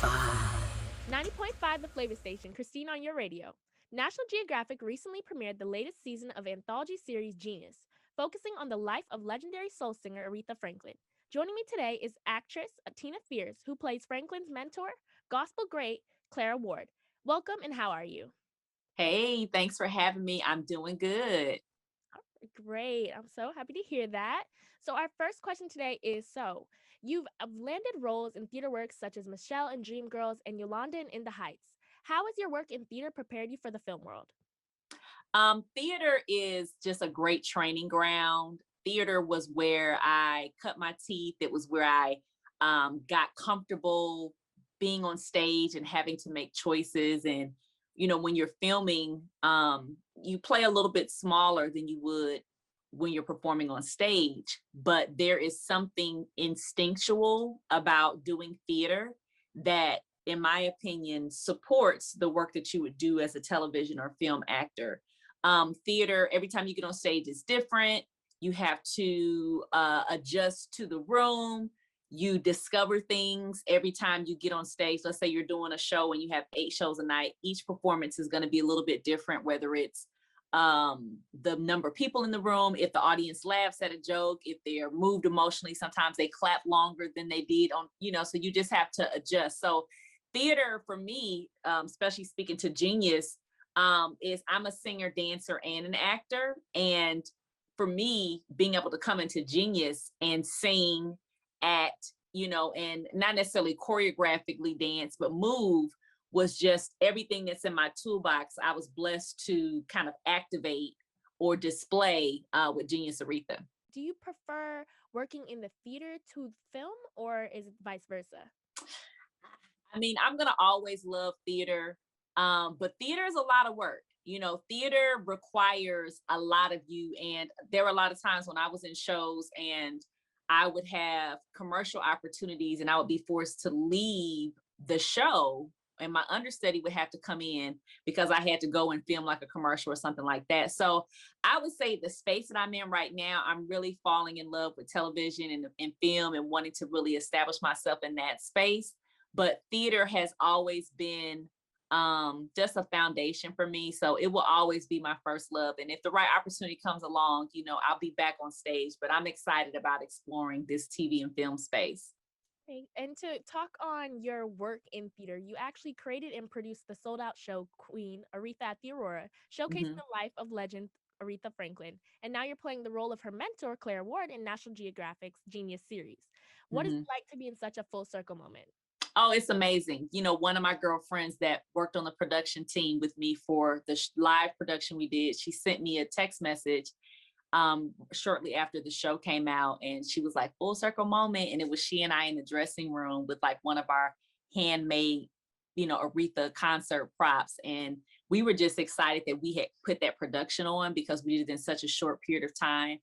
90.5 The Flava Station, Christine on your radio. National Geographic recently premiered the latest season of anthology series Genius, focusing on the life of legendary soul singer Aretha Franklin. Joining me today is actress Tina Fierce, who plays Franklin's mentor, gospel great Clara Ward. Welcome, and how are you? Hey, thanks for having me. I'm doing good. Great. I'm so happy to hear that. So, our first question today is you've landed roles in theater works such as Michelle in Dreamgirls and Yolanda in the Heights. How has your work in theater prepared you for the film world? Theater is just a great training ground. Theater was where I cut my teeth. It was where I got comfortable being on stage and having to make choices. And, when you're filming, you play a little bit smaller than you would when you're performing on stage. But there is something instinctual about doing theater that, in my opinion, supports the work that you would do as a television or film actor. Theater, every time you get on stage is different. You have to adjust to the room. You discover things every time you get on stage. Let's say you're doing a show and you have 8 shows a night. Each performance is going to be a little bit different, whether it's the number of people in the room, if the audience laughs at a joke, if they're moved emotionally, sometimes they clap longer than they did on, so you just have to adjust. So theater for me, especially speaking to Genius, is I'm a singer, dancer, and an actor. And for me, being able to come into Genius and sing, act, and not necessarily choreographically dance, but move was just everything that's in my toolbox. I was blessed to kind of activate or display with Genius Aretha. Do you prefer working in the theater to film, or is it vice versa? I mean, I'm going to always love theater, but theater is a lot of work. Theater requires a lot of you. And there were a lot of times when I was in shows and I would have commercial opportunities and I would be forced to leave the show, and my understudy would have to come in because I had to go and film like a commercial or something like that. So I would say the space that I'm in right now, I'm really falling in love with television and film and wanting to really establish myself in that space. But theater has always been just a foundation for me. So it will always be my first love. And if the right opportunity comes along, I'll be back on stage, but I'm excited about exploring this TV and film space. Okay. And to talk on your work in theater, you actually created and produced the sold out show Queen, Aretha at the Aurora, showcasing Mhm. the life of legend Aretha Franklin. And now you're playing the role of her mentor, Clara Ward, in National Geographic's Genius series. What is it Mhm. like to be in such a full circle moment? Oh, it's amazing. One of my girlfriends that worked on the production team with me for the live production we did, she sent me a text message shortly after the show came out, and she was like, full circle moment. And it was she and I in the dressing room with like one of our handmade, Aretha concert props. And we were just excited that we had put that production on because we did it in such a short period of time.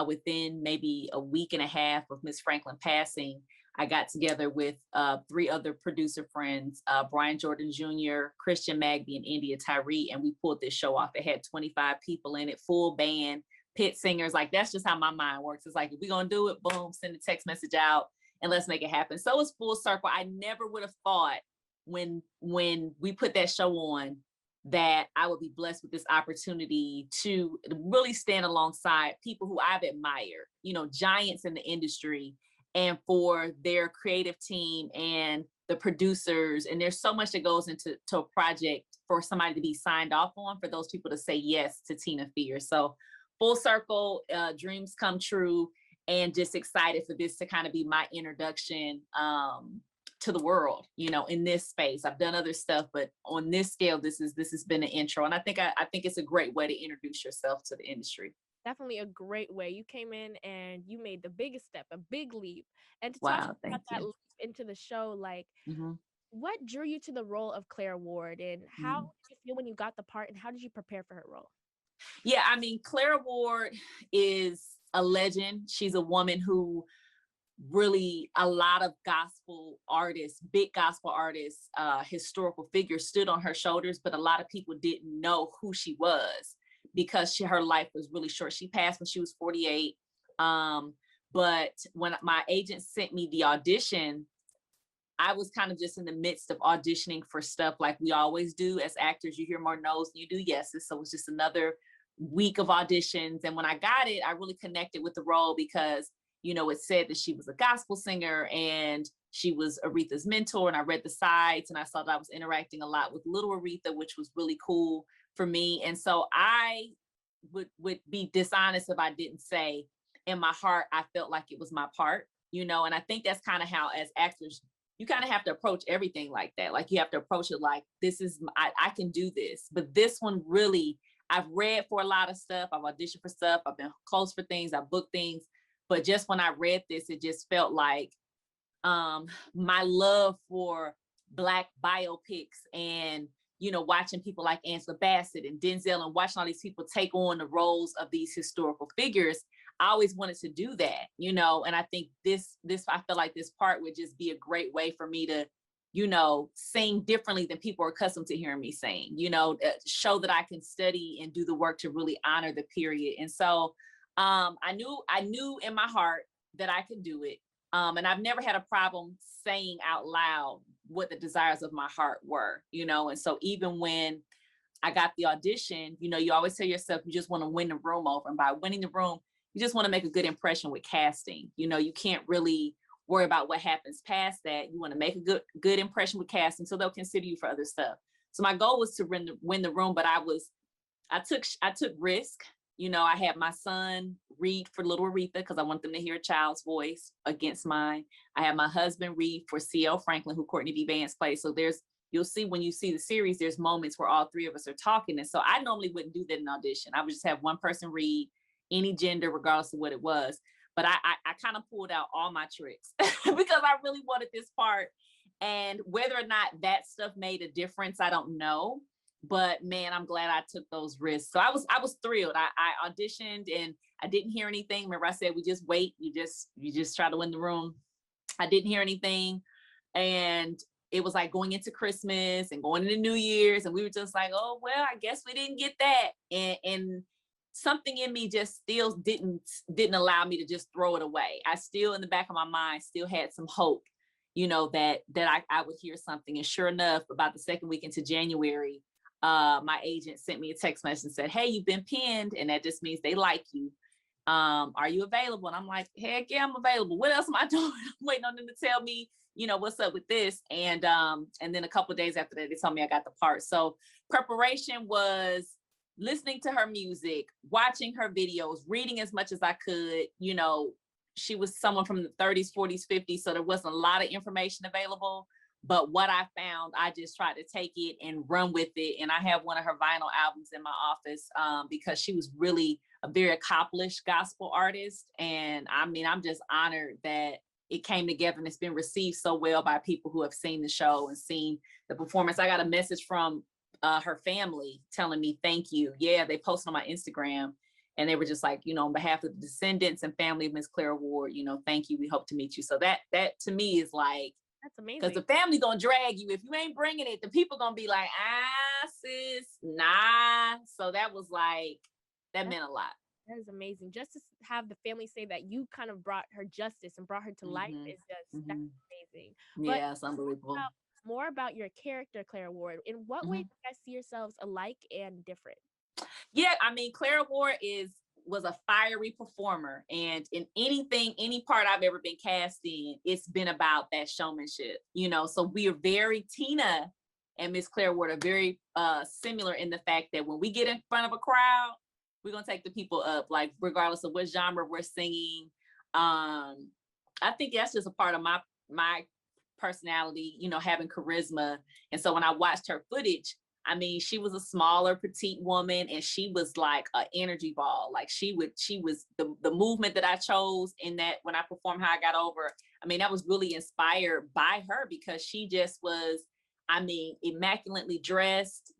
Within maybe a week and a half of Miss Franklin passing, I got together with 3 other producer friends, Brian Jordan Jr., Christian Magby, and India Tyree, and we pulled this show off. It had 25 people in it, full band, pit singers. Like, that's just how my mind works. It's like, if we're going to do it, boom, send a text message out and let's make it happen. So it's full circle. I never would have thought when we put that show on that I would be blessed with this opportunity to really stand alongside people who I've admired, giants in the industry, and for their creative team and the producers. And there's so much that goes into a project for somebody to be signed off on, for those people to say yes to Tina Fierce. So full circle, dreams come true, and just excited for this to kind of be my introduction to the world, in this space. I've done other stuff, but on this scale, this has been an intro. And I think it's a great way to introduce yourself to the industry. Definitely a great way. You came in and you made the biggest step, a big leap. And to talk Wow, about thank that you. leap into the show, like Mhm. what drew you to the role of Claire Ward, and how Mhm. did you feel when you got the part, and how did you prepare for her role? Yeah, I mean, Clara Ward is a legend. She's a woman who really, a lot of gospel artists, big gospel artists, historical figures stood on her shoulders, but a lot of people didn't know who she was because her life was really short. She passed when she was 48. But when my agent sent me the audition, I was kind of just in the midst of auditioning for stuff like we always do as actors. You hear more no's than you do yeses. So it was just another week of auditions. And when I got it, I really connected with the role because, it said that she was a gospel singer and she was Aretha's mentor. And I read the sides and I saw that I was interacting a lot with little Aretha, which was really cool for me. And so I would be dishonest if I didn't say in my heart, I felt like it was my part, and I think that's kind of how as actors, you kind of have to approach everything like that. Like you have to approach it like, I can do this. But this one really, I've read for a lot of stuff. I've auditioned for stuff. I've been close for things. I've booked things. But just when I read this, it just felt like my love for Black biopics and, watching people like Angela Bassett and Denzel and watching all these people take on the roles of these historical figures. I always wanted to do that, and I think this, I feel like this part would just be a great way for me to, sing differently than people are accustomed to hearing me sing, show that I can study and do the work to really honor the period. And so I knew in my heart that I could do it. And I've never had a problem saying out loud what the desires of my heart were, and so even when I got the audition, you always tell yourself you just want to win the room over. And by winning the room, you just want to make a good impression with casting. You can't really worry about what happens past that. You want to make a good impression with casting so they'll consider you for other stuff. So my goal was to win the room, but I took risk. I had my son read for little Aretha because I want them to hear a child's voice against mine. I had my husband read for C.L. Franklin, who Courtney B. Vance plays. So you'll see when you see the series, there's moments where all three of us are talking. And so I normally wouldn't do that in audition. I would just have one person read any gender, regardless of what it was. But I kind of pulled out all my tricks because I really wanted this part. And whether or not that stuff made a difference, I don't know. But man, I'm glad I took those risks. So I was thrilled. I auditioned and I didn't hear anything. Remember I said, we just wait. You just try to win the room. I didn't hear anything. And it was like going into Christmas and going into New Year's. And we were just like, oh, well, I guess we didn't get that. And something in me just still didn't allow me to just throw it away. I still, in the back of my mind, still had some hope, that I would hear something. And sure enough, about the second week into January, my agent sent me a text message and said, hey, you've been pinned. And that just means they like you. Are you available? And I'm like, heck yeah, I'm available. What else am I doing? I'm waiting on them to tell me, what's up with this. And then a couple of days after that, they told me I got the part. So preparation was listening to her music, watching her videos, reading as much as I could. She was someone from the 30s, 40s, 50s. So there wasn't a lot of information available. But what I found, I just tried to take it and run with it. And I have one of her vinyl albums in my office because she was really a very accomplished gospel artist. And I mean, I'm just honored that it came together and it's been received so well by people who have seen the show and seen the performance. I got a message from her family telling me, thank you. Yeah, they posted on my Instagram and they were just like, on behalf of the descendants and family of Miss Clara Ward, thank you. We hope to meet you. So that to me is like, that's amazing. Because the family gonna drag you. If you ain't bringing it, the people gonna be like, sis, nah. So that was like, that meant a lot. That is amazing. Just to have the family say that you kind of brought her justice and brought her to life is just, that's amazing. Yeah, it's unbelievable. More about your character, Clara Ward. In what way do you guys see yourselves alike and different? Yeah, I mean, Clara Ward was a fiery performer, and in any part I've ever been cast in, it's been about that showmanship, so we are Tina and Miss Clara Ward are very similar in the fact that when we get in front of a crowd, we're going to take the people up, like regardless of what genre we're singing. I think that's just a part of my personality, having charisma. And so when I watched her footage, I mean, she was a smaller, petite woman, and she was like an energy ball. Like she was the movement that I chose in that when I performed How I Got Over. I mean, that was really inspired by her because she just was, I mean, immaculately dressed.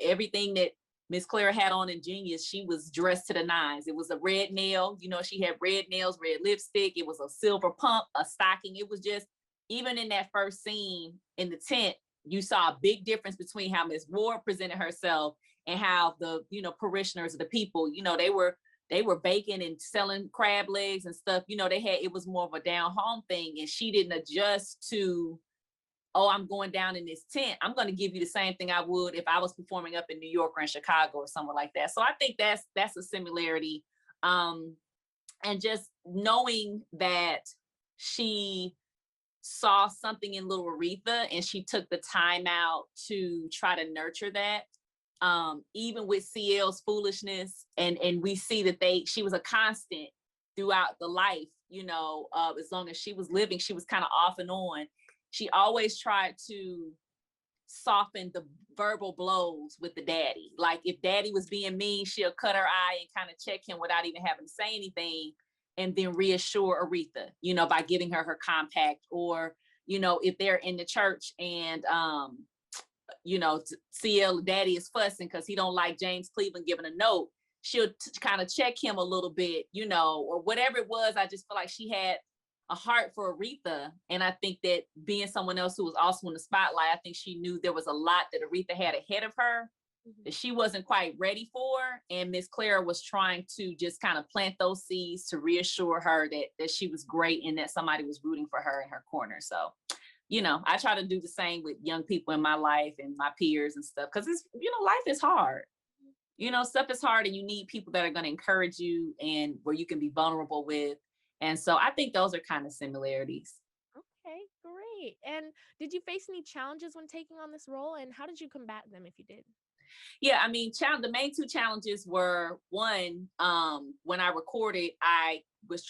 Everything that Miss Clara had on in Genius, she was dressed to the nines. It was a red nail, she had red nails, red lipstick. It was a silver pump, a stocking. It was just, even in that first scene in the tent, you saw a big difference between how Miss Ward presented herself and how the, parishioners of the people, they were baking and selling crab legs and stuff. It was more of a down home thing, and she didn't adjust to, oh, I'm going down in this tent. I'm going to give you the same thing I would if I was performing up in New York or in Chicago or somewhere like that. So I think that's a similarity. And just knowing that she saw something in little Aretha and she took the time out to try to nurture that. Even with CL's foolishness, and we see that she was a constant throughout the life, as long as she was living, she was kind of off and on. She always tried to soften the verbal blows with the daddy. Like if daddy was being mean, she'll cut her eye and kind of check him without even having to say anything, and then reassure Aretha, by giving her compact, or, if they're in the church and, CL daddy is fussing because he don't like James Cleveland giving a note, she'll kind of check him a little bit, or whatever it was. I just feel like she had a heart for Aretha. And I think that being someone else who was also in the spotlight, I think she knew there was a lot that Aretha had ahead of her that she wasn't quite ready for. And Miss Clara was trying to just kind of plant those seeds to reassure her that she was great and that somebody was rooting for her in her corner. So, I try to do the same with young people in my life and my peers and stuff, because it's, life is hard. Stuff is hard, and you need people that are going to encourage you and where you can be vulnerable with. And so I think those are kind of similarities. Okay, great. And did you face any challenges when taking on this role, and how did you combat them if you did? Yeah, I mean, the main two challenges were, one, when I recorded, I was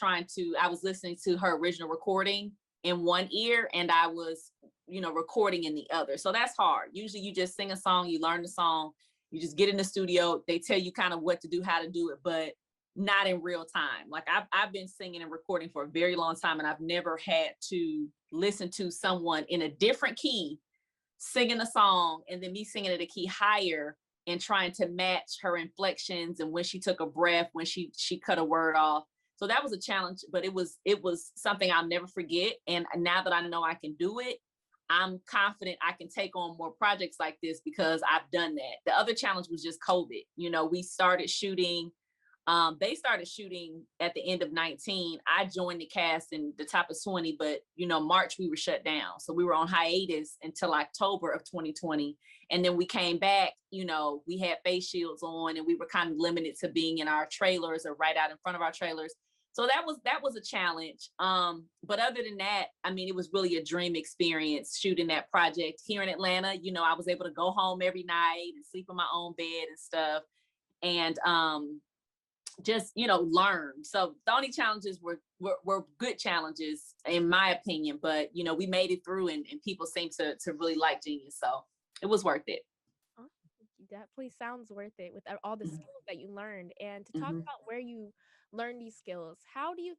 listening to her original recording in one ear, and I was, recording in the other. So that's hard. Usually you just sing a song, you learn the song, you just get in the studio, they tell you kind of what to do, how to do it, but not in real time. Like I've been singing and recording for a very long time, and I've never had to listen to someone in a different key singing a song and then me singing at a key higher and trying to match her inflections and when she took a breath, when she cut a word off. So that was a challenge, but it was something I'll never forget. And now that I know I can do it, I'm confident I can take on more projects like this because I've done that. The other challenge was just COVID. We started shooting. They started shooting at the end of 19. I joined the cast in the top of 20, but March we were shut down. So we were on hiatus until October of 2020. And then we came back, we had face shields on, and we were kind of limited to being in our trailers or right out in front of our trailers. So that was a challenge. But other than that, I mean, it was really a dream experience shooting that project here in Atlanta. I was able to go home every night and sleep in my own bed and stuff. And just learn. So the only challenges were good challenges in my opinion, but we made it through, and people seem to really like Genius, so it was worth it. Oh, definitely sounds worth it with all the skills that you learned. And to talk about where you learned these skills, how do you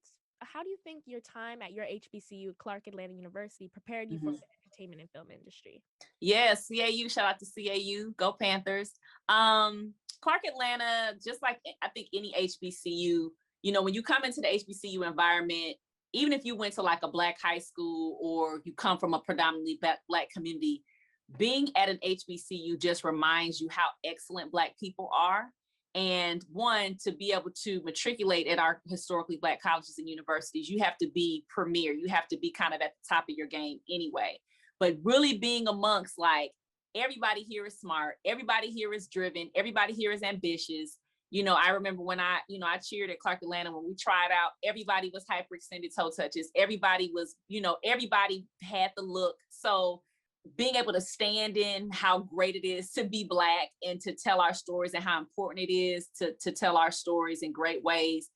think your time at your HBCU, Clark Atlanta University, prepared you for the entertainment and film industry? Yes, CAU, shout out to CAU, go Panthers. Clark Atlanta, just like I think any HBCU, when you come into the HBCU environment, even if you went to like a Black high school or you come from a predominantly Black community, being at an HBCU just reminds you how excellent Black people are. And one, to be able to matriculate at our historically Black colleges and universities, you have to be premier. You have to be kind of at the top of your game anyway. But really being amongst like, everybody here is smart. Everybody here is driven. Everybody here is ambitious. I remember when I cheered at Clark Atlanta when we tried out, everybody was hyperextended toe touches. Everybody was, everybody had the look. So being able to stand in how great it is to be Black and to tell our stories and how important it is to tell our stories in great ways.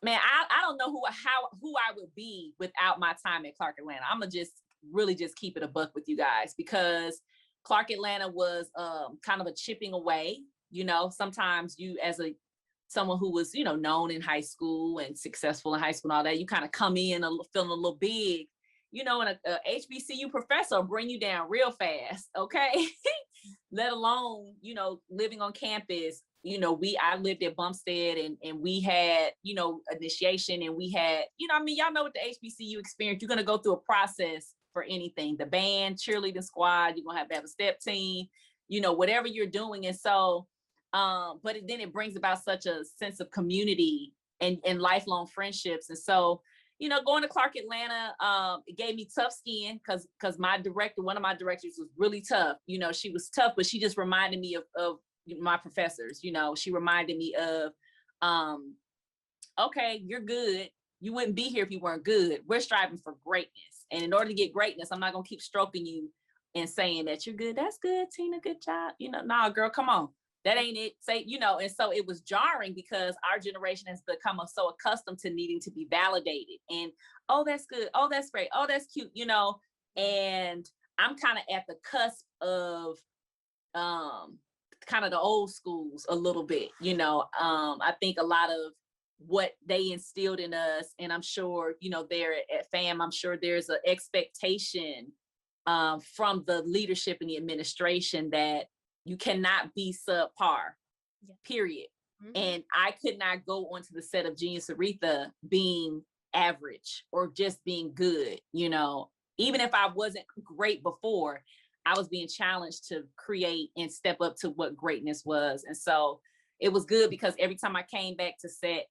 Man, I don't know who I would be without my time at Clark Atlanta. I'm gonna just really just keep it a buck with you guys, because Clark Atlanta was kind of a chipping away. Sometimes you, as someone who was, known in high school and successful in high school and all that, you kind of come in feeling a little big, and a HBCU professor will bring you down real fast, okay? Let alone, living on campus. I lived at Bumstead and we had, initiation, and we had, y'all know what the HBCU experience, you're going to go through a process for anything, the band, cheerleading squad, you're going to have a step team, whatever you're doing. And so, but then it brings about such a sense of community and lifelong friendships. And so, going to Clark Atlanta, it gave me tough skin because one of my directors was really tough. She was tough, but she just reminded me of my professors. She reminded me of, okay, you're good. You wouldn't be here if you weren't good. We're striving for greatness. And in order to get greatness, I'm not going to keep stroking you and saying that you're good. That's good, Tina. Good job. Nah, girl, come on. That ain't it. Say, and so it was jarring because our generation has become so accustomed to needing to be validated. And, oh, that's good. Oh, that's great. Oh, that's cute, and I'm kind of at the cusp of kind of the old schools a little bit, I think a lot of what they instilled in us, and I'm sure, there at FAM, I'm sure there's an expectation from the leadership and the administration that you cannot be subpar, period. Mm-hmm. And I could not go onto the set of Genius Aretha being average or just being good, even if I wasn't great before, I was being challenged to create and step up to what greatness was. And so it was good because every time I came back to set,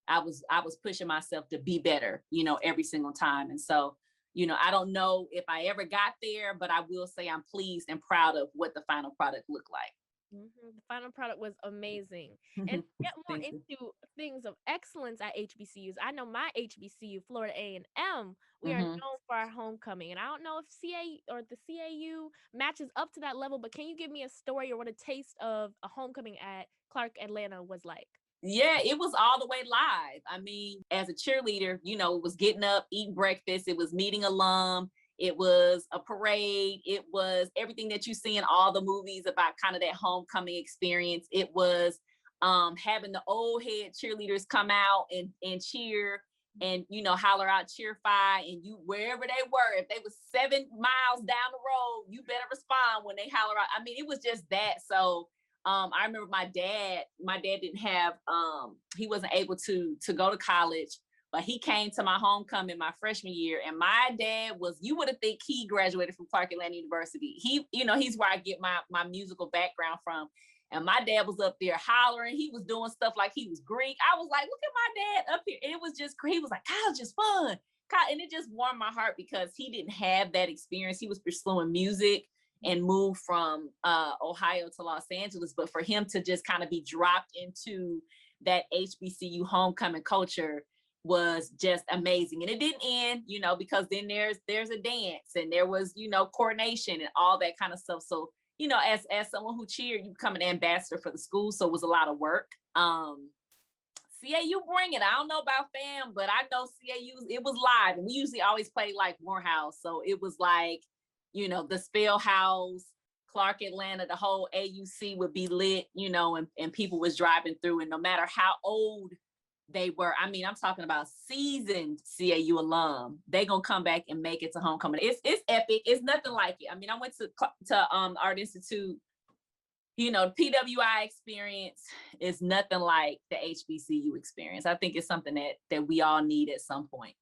I was pushing myself to be better, every single time. And so, I don't know if I ever got there, but I will say I'm pleased and proud of what the final product looked like. Mm-hmm. The final product was amazing. And get more into things of excellence at HBCUs. I know my HBCU, Florida A&M, we are known for our homecoming. And I don't know if CA or the CAU matches up to that level, but can you give me a story or what a taste of a homecoming at Clark Atlanta was like? Yeah, it was all the way live. I mean, as a cheerleader, it was getting up, eating breakfast. It was meeting alum. It was a parade. It was everything that you see in all the movies about kind of that homecoming experience. It was having the old head cheerleaders come out and cheer and, holler out cheer-fi, and you, wherever they were, if they was 7 miles down the road, you better respond when they holler out. I mean, it was just that. So I remember my dad didn't have, he wasn't able to go to college, but he came to my homecoming my freshman year. And my dad you would have think he graduated from Clark Atlanta University. He's where I get my musical background from. And my dad was up there hollering. He was doing stuff like he was Greek. I was like, look at my dad up here. And it was just, he was like, college is fun. And it just warmed my heart because he didn't have that experience. He was pursuing music and moved from Ohio to Los Angeles. But for him to just kind of be dropped into that HBCU homecoming culture was just amazing. And it didn't end, because then there's a dance and there was, coordination and all that kind of stuff. So, as someone who cheered, you become an ambassador for the school. So it was a lot of work. CAU bring it. I don't know about FAM, but I know CAU, it was live. And we usually always play like Morehouse. So it was like, the Spell House, Clark Atlanta, the whole AUC would be lit, and people was driving through. And no matter how old they were, I mean, I'm talking about seasoned CAU alum, they gonna come back and make it to homecoming. It's epic. It's nothing like it. I mean, I went to Art Institute. The PWI experience is nothing like the HBCU experience. I think it's something that we all need at some point.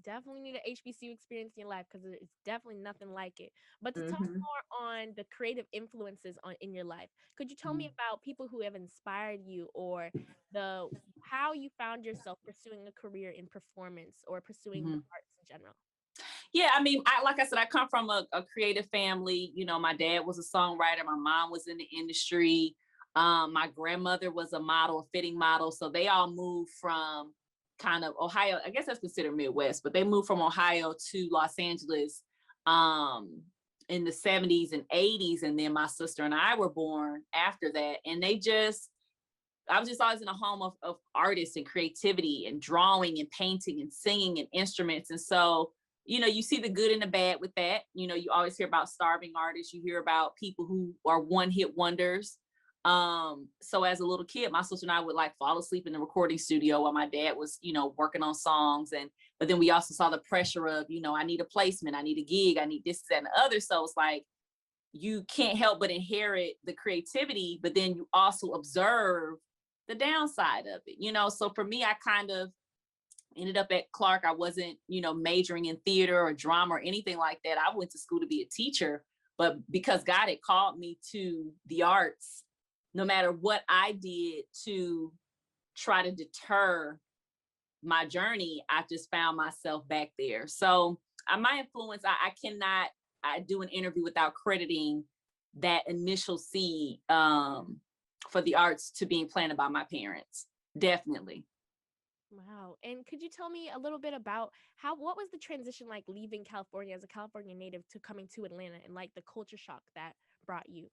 Definitely need an HBCU experience in your life because it's definitely nothing like it. But to talk more on the creative influences in your life, could you tell me about people who have inspired you or how you found yourself pursuing a career in performance or pursuing the arts in general? Yeah, I mean, like I said, I come from a creative family. My dad was a songwriter. My mom was in the industry. My grandmother was a model, a fitting model. So they all moved from kind of Ohio, I guess that's considered Midwest, but they moved from Ohio to Los Angeles in the 70s and 80s. And then my sister and I were born after that. And I was just always in a home of artists and creativity and drawing and painting and singing and instruments. And so, you see the good and the bad with that. You always hear about starving artists. You hear about people who are one-hit wonders. So as a little kid, my sister and I would like fall asleep in the recording studio while my dad was, working on songs. But then we also saw the pressure of, I need a placement, I need a gig, I need this, that, and the other. So it's like, you can't help but inherit the creativity, but then you also observe the downside of it, So for me, I kind of ended up at Clark. I wasn't, majoring in theater or drama or anything like that. I went to school to be a teacher, but because God had called me to the arts, no matter what I did to try to deter my journey, I just found myself back there. So my influence, I cannot do an interview without crediting that initial seed for the arts to being planted by my parents. Definitely. Wow. And could you tell me a little bit about what was the transition like leaving California as a California native to coming to Atlanta, and like the culture shock that brought you?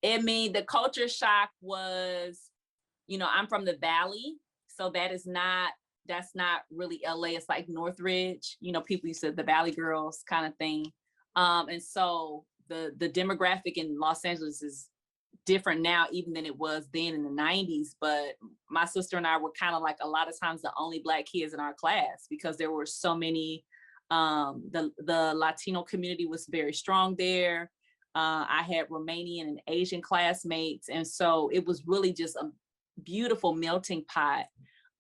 I mean, the culture shock was, I'm from the Valley, so that's not really LA. It's like Northridge, people used to the Valley Girls kind of thing. And so the demographic in Los Angeles is different now even than it was then in the 90s. But my sister and I were kind of like a lot of times the only Black kids in our class because there were so many. The Latino community was very strong there. I had Romanian and Asian classmates, and so it was really just a beautiful melting pot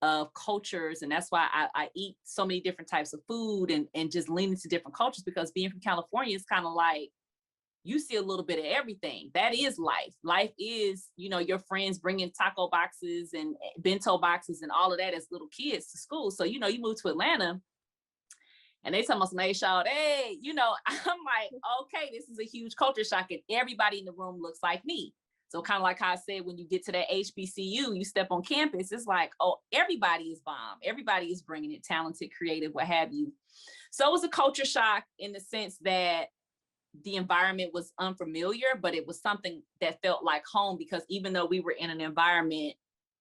of cultures. And that's why I eat so many different types of food and just lean into different cultures, because being from California is kind of like you see a little bit of everything. That is life. Life is, your friends bringing taco boxes and bento boxes and all of that as little kids to school. So, you move to Atlanta and they tell us, hey, I'm like, okay, this is a huge culture shock and everybody in the room looks like me. So kind of like how I said, when you get to that HBCU, you step on campus, it's like, oh, everybody is bomb. Everybody is bringing it, talented, creative, what have you. So it was a culture shock in the sense that the environment was unfamiliar, but it was something that felt like home, because even though we were in an environment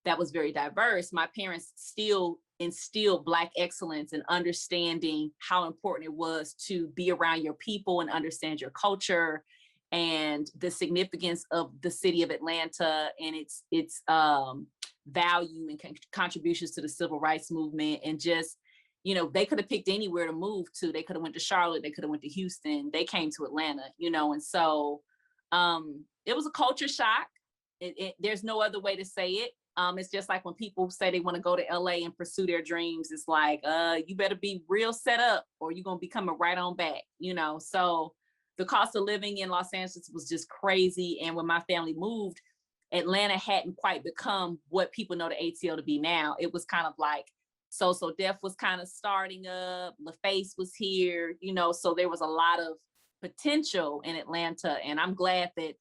that was very diverse, my parents still instilled Black excellence and understanding how important it was to be around your people and understand your culture and the significance of the city of Atlanta and its value and contributions to the civil rights movement. And just, they could have picked anywhere to move to. They could have went to Charlotte. They could have went to Houston. They came to Atlanta, and so it was a culture shock. There's no other way to say it. It's just like when people say they want to go to LA and pursue their dreams. It's like, you better be real set up or you're going to be coming right on back, So the cost of living in Los Angeles was just crazy. And when my family moved, Atlanta hadn't quite become what people know the ATL to be now. It was kind of like, So Def was kind of starting up, LaFace was here, so there was a lot of potential in Atlanta. And I'm glad that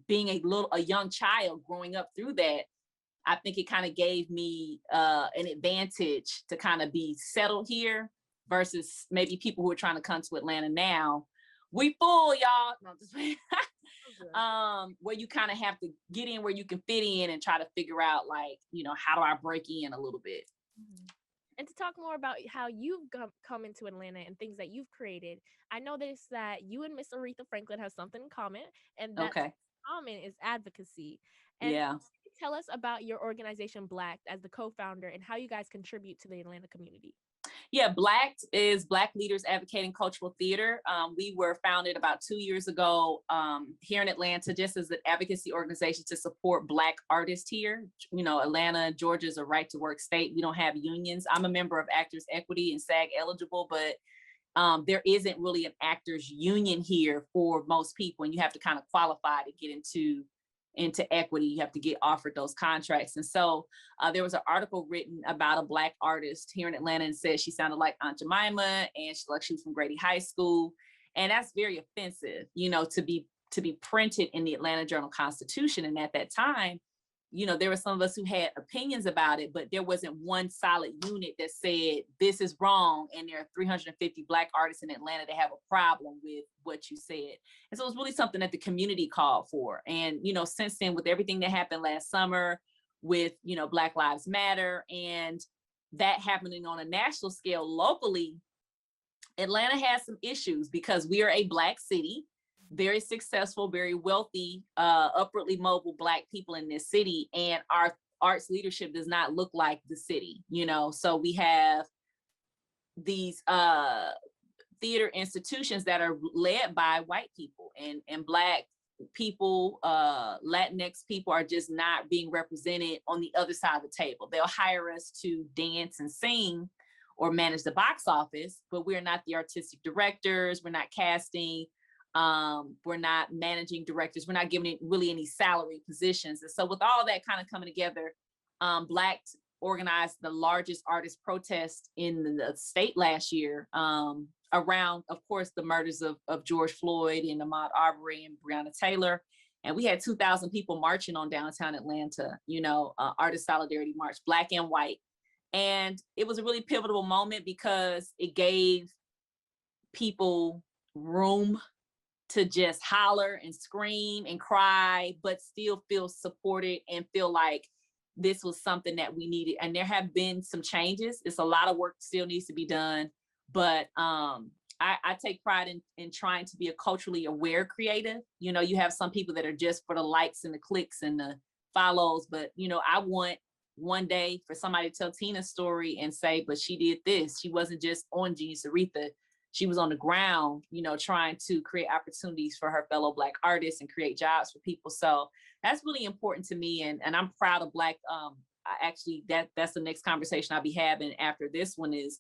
being a young child growing up through that, I think it kind of gave me an advantage to kind of be settled here versus maybe people who are trying to come to Atlanta now. We full, y'all. No, just where you kind of have to get in where you can fit in and try to figure out, like, how do I break in a little bit? Mm-hmm. And to talk more about how you've come into Atlanta and things that you've created, I noticed that you and Miss Aretha Franklin have something in common, and that common is advocacy. And yeah. Tell us about your organization, Black, as the co-founder, and how you guys contribute to the Atlanta community. Yeah, Black is Black Leaders Advocating Cultural Theater. We were founded about 2 years ago here in Atlanta, just as an advocacy organization to support Black artists here. Atlanta, Georgia is a right to work state. We don't have unions. I'm a member of Actors Equity and SAG eligible, but there isn't really an actors union here for most people. And you have to kind of qualify to get into equity. You have to get offered those contracts. And so there was an article written about a Black artist here in Atlanta and said she sounded like Aunt Jemima and she was from Grady High School. And that's very offensive, to be printed in the Atlanta Journal-Constitution. And at that time, there were some of us who had opinions about it, but there wasn't one solid unit that said this is wrong. And there are 350 Black artists in Atlanta that have a problem with what you said. And so it was really something that the community called for. And, since then, with everything that happened last summer with, Black Lives Matter and that happening on a national scale locally, Atlanta has some issues because we are a Black city. Very successful, very wealthy, upwardly mobile Black people in this city. And our arts leadership does not look like the city, So we have these theater institutions that are led by white people and Black people, Latinx people are just not being represented on the other side of the table. They'll hire us to dance and sing or manage the box office, but we're not the artistic directors. We're not casting. We're not managing directors. We're not giving it really any salary positions. And so with all that kind of coming together, Black organized the largest artist protest in the state last year, around, of course, the murders of George Floyd and Ahmaud Arbery and Breonna Taylor. And we had 2,000 people marching on downtown Atlanta, Artist Solidarity March, Black and white. And it was a really pivotal moment because it gave people room to just holler and scream and cry, but still feel supported and feel like this was something that we needed. And there have been some changes. It's a lot of work still needs to be done, but I take pride in trying to be a culturally aware creative. You have some people that are just for the likes and the clicks and the follows, but I want one day for somebody to tell Tina's story and say, but she did this. She wasn't just on Genius Aretha. She was on the ground, trying to create opportunities for her fellow Black artists and create jobs for people. So that's really important to me. And I'm proud of Black. Actually, that's the next conversation I'll be having after this one is,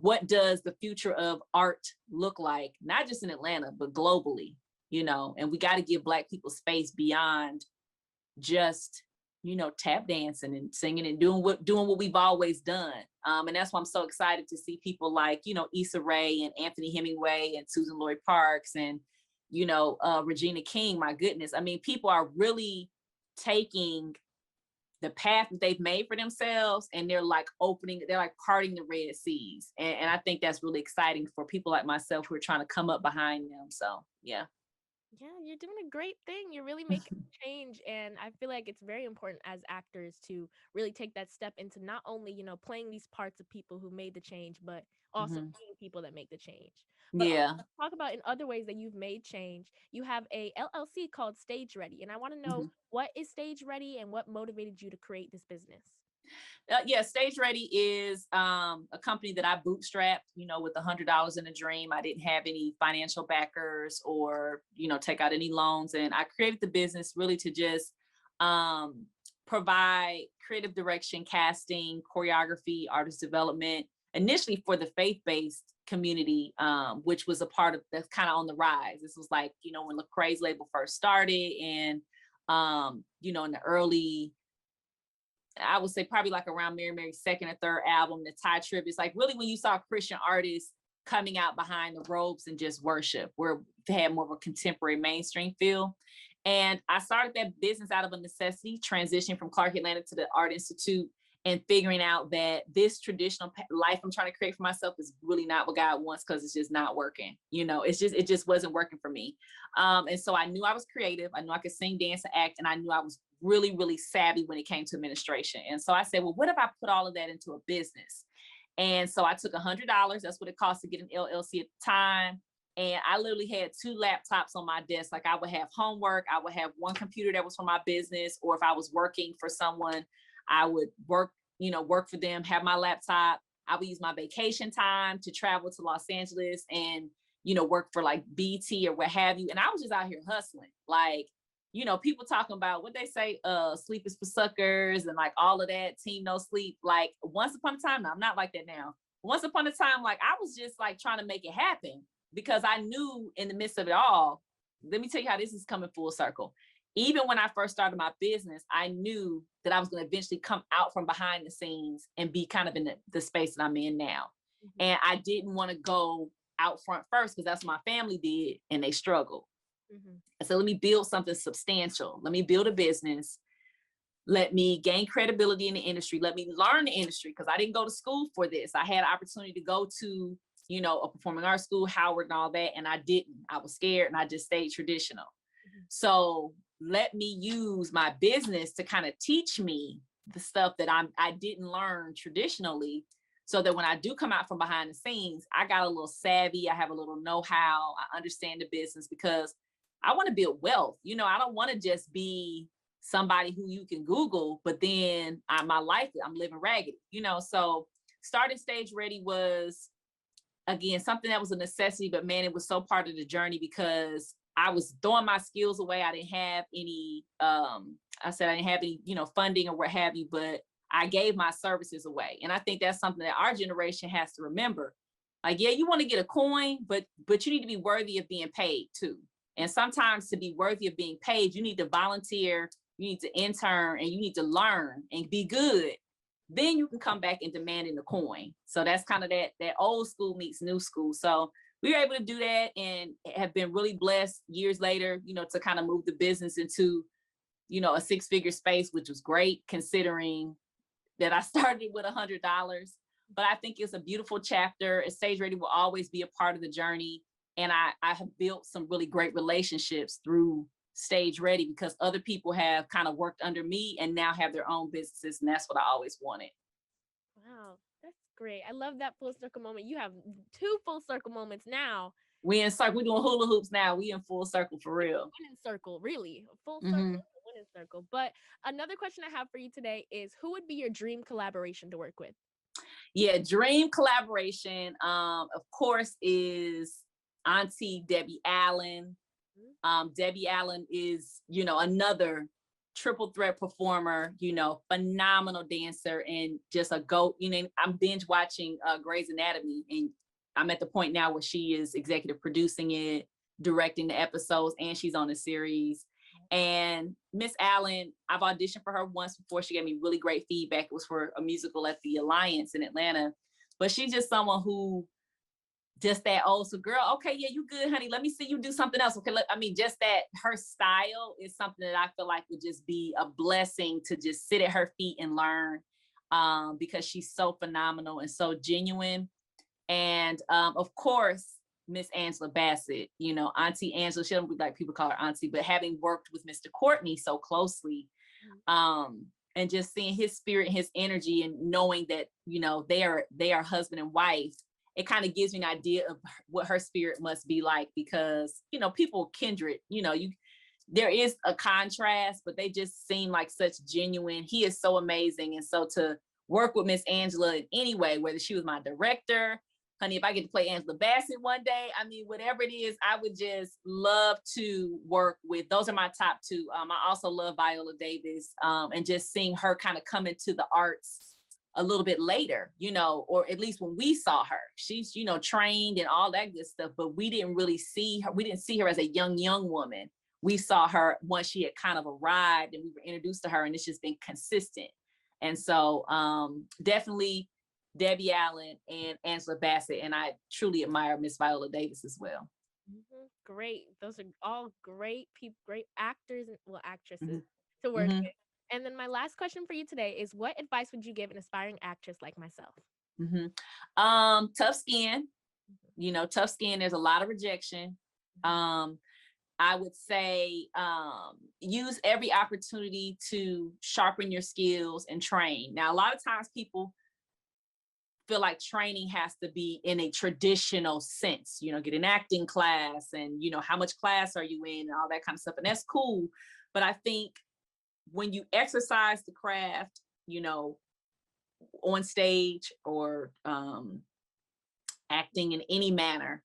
what does the future of art look like? Not just in Atlanta, but globally, and we got to give Black people space beyond just, tap dancing and singing and doing what we've always done. And that's why I'm so excited to see people like, Issa Rae and Anthony Hemingway and Susan Lloyd Parks and, Regina King. My goodness. I mean, people are really taking the path that they've made for themselves and they're like parting the Red Seas. And I think that's really exciting for people like myself who are trying to come up behind them. So, yeah. Yeah, you're doing a great thing. You're really making a change. And I feel like it's very important as actors to really take that step into not only, playing these parts of people who made the change, but also being people that make the change. But Yeah. let's talk about in other ways that you've made change. You have a LLC called Stage Ready. And I want to know what is Stage Ready and what motivated you to create this business? Yeah, Stage Ready is a company that I bootstrapped, with $100 in a dream. I didn't have any financial backers or, take out any loans. And I created the business really to just provide creative direction, casting, choreography, artist development, initially for the faith-based community, which was a part of that's kind of on the rise. This was like, when Lecrae's label first started and, in the early, I would say probably like around Mary's second or third album, the Ty Tripp. It's like really when you saw Christian artists coming out behind the robes and just worship, where they had more of a contemporary mainstream feel. And I started that business out of a necessity, transitioning from Clark Atlanta to the Art Institute and figuring out that this traditional life I'm trying to create for myself is really not what God wants because it's just not working. It just wasn't working for me. And so I knew I was creative. I knew I could sing, dance, and act. And I knew I was really, really savvy when it came to administration. And so I said, well, what if I put all of that into a business? And so I took $100. That's what it cost to get an LLC at the time. And I literally had 2 laptops on my desk. Like I would have homework. I would have one computer that was for my business. Or if I was working for someone, I would work for them, have my laptop. I would use my vacation time to travel to Los Angeles and, work for like BT or what have you. And I was just out here hustling. Like, people talking about what they say, sleep is for suckers and like all of that, team no sleep. Like once upon a time, now I'm not like that now. Once upon a time, like I was just like trying to make it happen because I knew in the midst of it all, let me tell you how this is coming full circle. Even when I first started my business, I knew that I was going to eventually come out from behind the scenes and be kind of in the space that I'm in now. And I didn't want to go out front first because that's what my family did and they struggled. And so let me build something substantial. Let me build a business. Let me gain credibility in the industry. Let me learn the industry because I didn't go to school for this. I had an opportunity to go to, a performing arts school, Howard and all that. And I didn't. I was scared and I just stayed traditional. So let me use my business to kind of teach me the stuff that I didn't learn traditionally so that when I do come out from behind the scenes, I got a little savvy. I have a little know-how. I understand the business because I want to build wealth. I don't want to just be somebody who you can Google, but then my life, I'm living ragged, so starting Stage Ready was, again, something that was a necessity, but man, it was so part of the journey because I was throwing my skills away. I didn't have any, funding or what have you, but I gave my services away. And I think that's something that our generation has to remember. Like, yeah, you want to get a coin, but you need to be worthy of being paid too. And sometimes to be worthy of being paid, you need to volunteer, you need to intern, and you need to learn and be good then you can come back and demand in the coin. So that's kind of that old school meets new school. So we were able to do that and have been really blessed years later, to kind of move the business into, a 6-figure space, which was great considering that I started with $100. But I think it's a beautiful chapter. Stage Ready will always be a part of the journey. And I have built some really great relationships through Stage Ready because other people have kind of worked under me and now have their own businesses. And that's what I always wanted. Wow, that's great. I love that full circle moment. You have 2 full circle moments now. We in circle. We're doing hula hoops now. We in full circle for real. Winning circle, really. Full circle, winning circle. But another question I have for you today is, who would be your dream collaboration to work with? Yeah, dream collaboration, of course, is Auntie Debbie Allen. Debbie Allen is, another triple threat performer, phenomenal dancer and just a GOAT. I'm binge watching Grey's Anatomy, and I'm at the point now where she is executive producing it, directing the episodes, and she's on the series. And Miss Allen, I've auditioned for her once before. She gave me really great feedback. It was for a musical at the Alliance in Atlanta. But she's just someone who, just that old school girl. Okay, yeah, you good, honey. Let me see you do something else. Okay, just that her style is something that I feel like would just be a blessing to just sit at her feet and learn, because she's so phenomenal and so genuine. And of course, Miss Angela Bassett, Auntie Angela, she don't like people call her Auntie, but having worked with Mr. Courtney so closely, and just seeing his spirit, his energy, and knowing that, they are husband and wife, it kind of gives me an idea of what her spirit must be like, because, people kindred, there is a contrast, but they just seem like such genuine. He is so amazing. And so to work with Miss Angela in any way, whether she was my director, honey, if I get to play Angela Bassett one day, whatever it is, I would just love to work with. Those are my top 2. I also love Viola Davis, and just seeing her kind of come into the arts a little bit later, or at least when we saw her, she's, trained and all that good stuff, but we didn't really see her. We didn't see her as a young woman. We saw her once she had kind of arrived and we were introduced to her, and it's just been consistent. And so definitely Debbie Allen and Angela Bassett. And I truly admire Miss Viola Davis as well. Great. Those are all great people, great actors and actresses to work with. And then my last question for you today is, what advice would you give an aspiring actress like myself? Tough skin, tough skin. There's a lot of rejection. I would say use every opportunity to sharpen your skills and train. Now, a lot of times people feel like training has to be in a traditional sense, get an acting class and, how much class are you in and all that kind of stuff. And that's cool. But I think when you exercise the craft, on stage or acting in any manner,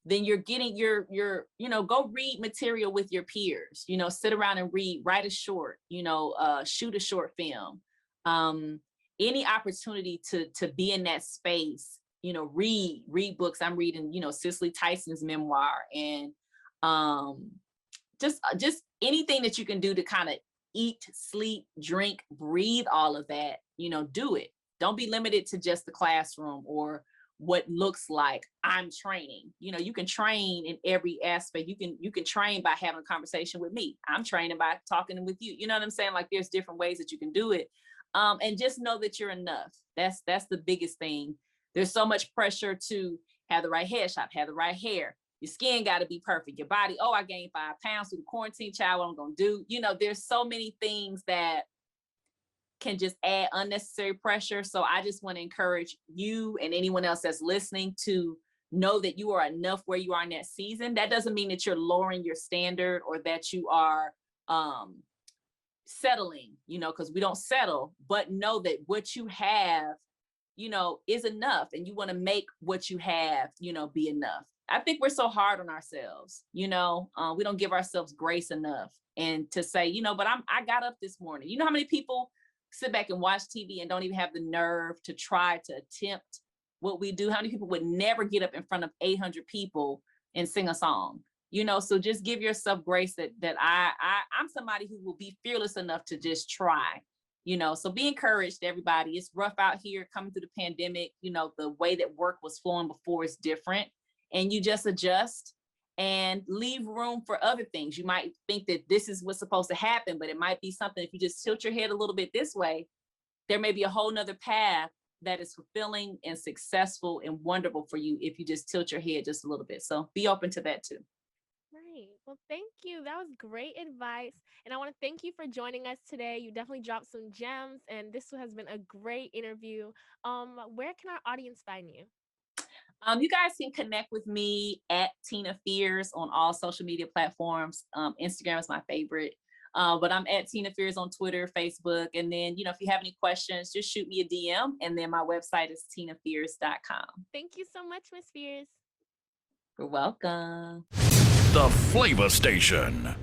then you're getting go read material with your peers, sit around and read, write a short, shoot a short film. Any opportunity to be in that space, read books. I'm reading, Cicely Tyson's memoir, and just anything that you can do to kind of eat, sleep, drink, breathe, all of that, do it. Don't be limited to just the classroom or what looks like I'm training. You can train in every aspect. You can train by having a conversation with me. I'm training by talking with you. You know what I'm saying? Like, there's different ways that you can do it. And just know that you're enough. That's the biggest thing. There's so much pressure to have the right headshot, have the right hair. Your skin got to be perfect. Your body, I gained 5 pounds through the quarantine, child, what I'm going to do. There's so many things that can just add unnecessary pressure. So I just want to encourage you and anyone else that's listening to know that you are enough where you are in that season. That doesn't mean that you're lowering your standard or that you are settling, because we don't settle, but know that what you have, is enough, and you want to make what you have, be enough. I think we're so hard on ourselves, we don't give ourselves grace enough. And to say, but I got up this morning. You know how many people sit back and watch TV and don't even have the nerve to try to attempt what we do? How many people would never get up in front of 800 people and sing a song? So just give yourself grace that I'm somebody who will be fearless enough to just try, So be encouraged, everybody. It's rough out here coming through the pandemic. The way that work was flowing before is different, and you just adjust and leave room for other things. You might think that this is what's supposed to happen, but it might be something, if you just tilt your head a little bit this way, there may be a whole nother path that is fulfilling and successful and wonderful for you if you just tilt your head just a little bit. So be open to that too. Right. Well, thank you. That was great advice. And I want to thank you for joining us today. You definitely dropped some gems, and this has been a great interview. Where can our audience find you? You guys can connect with me at Tina Fears on all social media platforms. Instagram is my favorite. But I'm at Tina Fears on Twitter, Facebook. And then, if you have any questions, just shoot me a DM. And then my website is tinafears.com. Thank you so much, Miss Fears. You're welcome. The Flava Station.